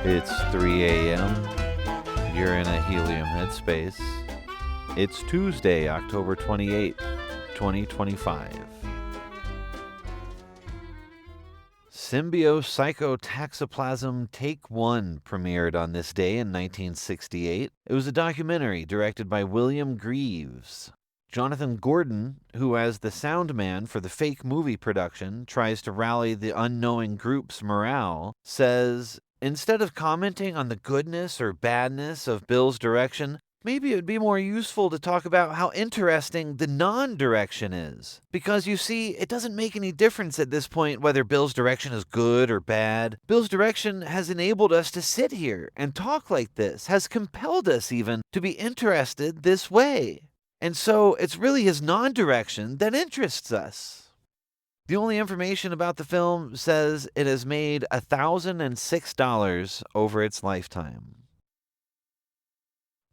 It's 3 a.m. You're in a helium headspace. It's Tuesday, October 28th, 2025. Symbiocytotoxoplasm Take 1 premiered on this day in 1968. It was a documentary directed by William Greaves. Jonathan Gordon, who as the sound man for the fake movie production tries to rally the unknowing group's morale, says, "Instead of commenting on the goodness or badness of Bill's direction, maybe it would be more useful to talk about how interesting the non-direction is. Because you see, it doesn't make any difference at this point whether Bill's direction is good or bad. Bill's direction has enabled us to sit here and talk like this, has compelled us even to be interested this way. And so it's really his non-direction that interests us." The only information about the film says it has made $1,006 over its lifetime.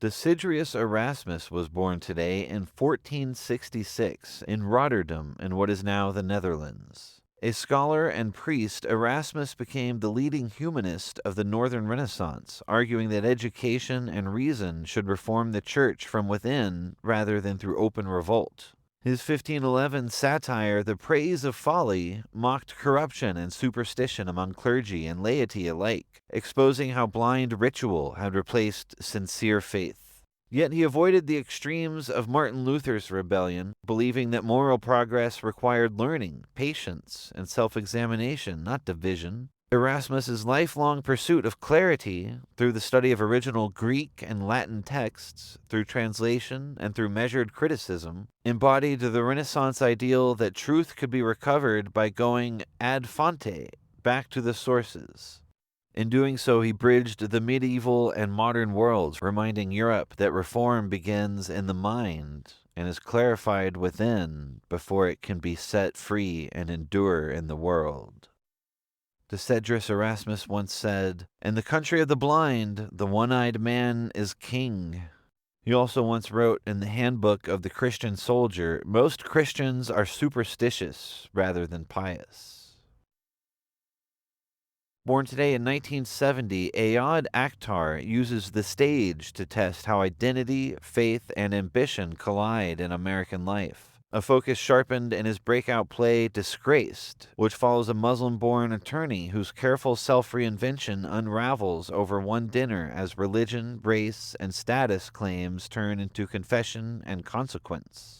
Desiderius Erasmus was born today in 1466 in Rotterdam in what is now the Netherlands. A scholar and priest, Erasmus became the leading humanist of the Northern Renaissance, arguing that education and reason should reform the church from within rather than through open revolt. His 1511 satire, The Praise of Folly, mocked corruption and superstition among clergy and laity alike, exposing how blind ritual had replaced sincere faith. Yet he avoided the extremes of Martin Luther's rebellion, believing that moral progress required learning, patience, and self-examination, not division. Erasmus's lifelong pursuit of clarity, through the study of original Greek and Latin texts, through translation, and through measured criticism, embodied the Renaissance ideal that truth could be recovered by going ad fonte, back to the sources. In doing so, he bridged the medieval and modern worlds, reminding Europe that reform begins in the mind and is clarified within before it can be set free and endure in the world. Desiderius Erasmus once said, "In the country of the blind, the one-eyed man is king." He also once wrote in the Handbook of the Christian Soldier, "Most Christians are superstitious rather than pious." Born today in 1970, Akhtar uses the stage to test how identity, faith, and ambition collide in American life. A focus sharpened in his breakout play Disgraced, which follows a Muslim-born attorney whose careful self-reinvention unravels over one dinner as religion, race, and status claims turn into confession and consequence.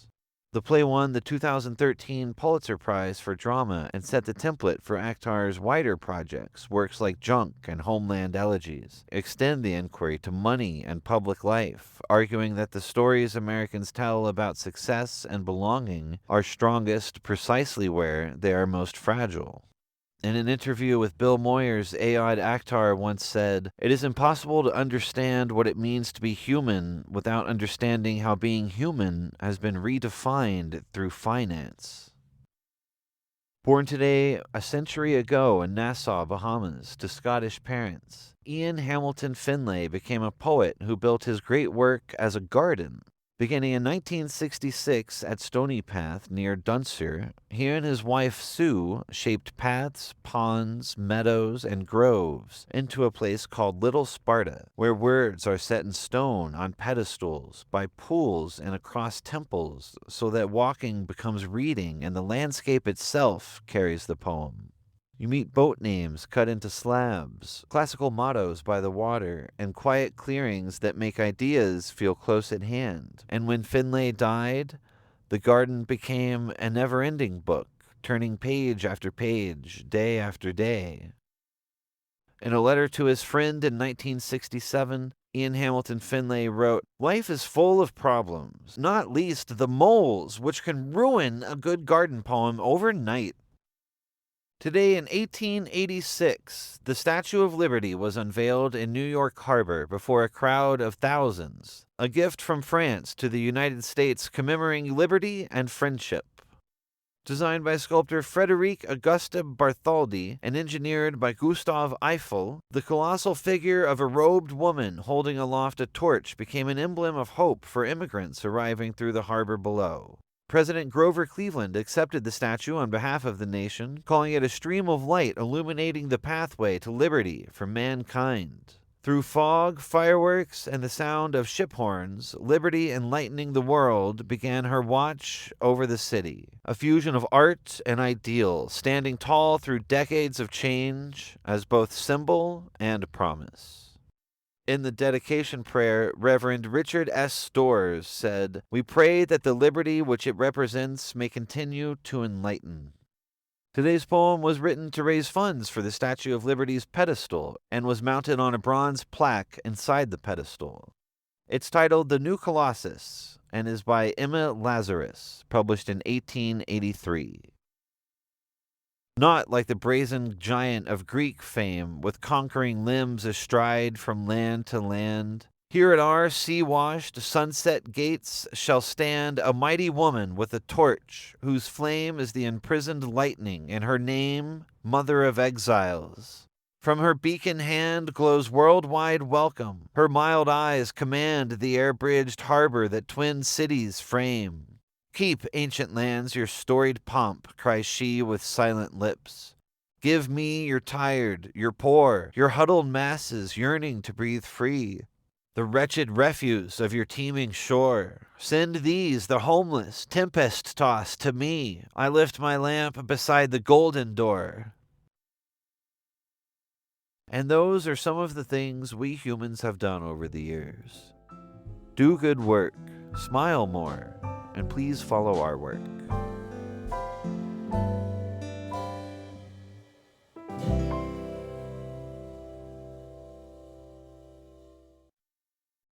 The play won the 2013 Pulitzer Prize for Drama and set the template for Akhtar's wider projects. Works like Junk and Homeland Elegies extend the inquiry to money and public life, arguing that the stories Americans tell about success and belonging are strongest precisely where they are most fragile. In an interview with Bill Moyers, Akhtar once said, "It is impossible to understand what it means to be human without understanding how being human has been redefined through finance." Born today a century ago in Nassau, Bahamas, to Scottish parents, Hamilton Finlay became a poet who built his great work as a garden. Beginning in 1966 at Stony Path near Dunster, he and his wife Sue shaped paths, ponds, meadows, and groves into a place called Little Sparta, where words are set in stone on pedestals, by pools and across temples, so that walking becomes reading and the landscape itself carries the poem. You meet boat names cut into slabs, classical mottos by the water, and quiet clearings that make ideas feel close at hand. And when Finlay died, the garden became a never-ending book, turning page after page, day after day. In a letter to his friend in 1967, Hamilton Finlay wrote, "Life is full of problems, not least the moles, which can ruin a good garden poem overnight." Today in 1886, the Statue of Liberty was unveiled in New York Harbor before a crowd of thousands, a gift from France to the United States commemorating liberty and friendship. Designed by sculptor Frederic Auguste Bartholdi and engineered by Gustave Eiffel, the colossal figure of a robed woman holding aloft a torch became an emblem of hope for immigrants arriving through the harbor below. President Grover Cleveland accepted the statue on behalf of the nation, calling it a stream of light illuminating the pathway to liberty for mankind. Through fog, fireworks, and the sound of ship horns, Liberty Enlightening the World began her watch over the city, a fusion of art and ideal, standing tall through decades of change as both symbol and promise. In the dedication prayer, Reverend Richard S. Storrs said, "We pray that the liberty which it represents may continue to enlighten." Today's poem was written to raise funds for the Statue of Liberty's pedestal and was mounted on a bronze plaque inside the pedestal. It's titled The New Colossus and is by Emma Lazarus, published in 1883. Not like the brazen giant of Greek fame, with conquering limbs astride from land to land. Here at our sea-washed sunset gates shall stand a mighty woman with a torch, whose flame is the imprisoned lightning, and her name, Mother of Exiles. From her beacon hand glows worldwide welcome. Her mild eyes command the air-bridged harbor that twin cities frame. "Keep, ancient lands, your storied pomp," cries she with silent lips. "Give me your tired, your poor, your huddled masses yearning to breathe free. The wretched refuse of your teeming shore. Send these, the homeless, tempest-tossed, to me. I lift my lamp beside the golden door." And those are some of the things we humans have done over the years. Do good work, smile more, and please follow our work.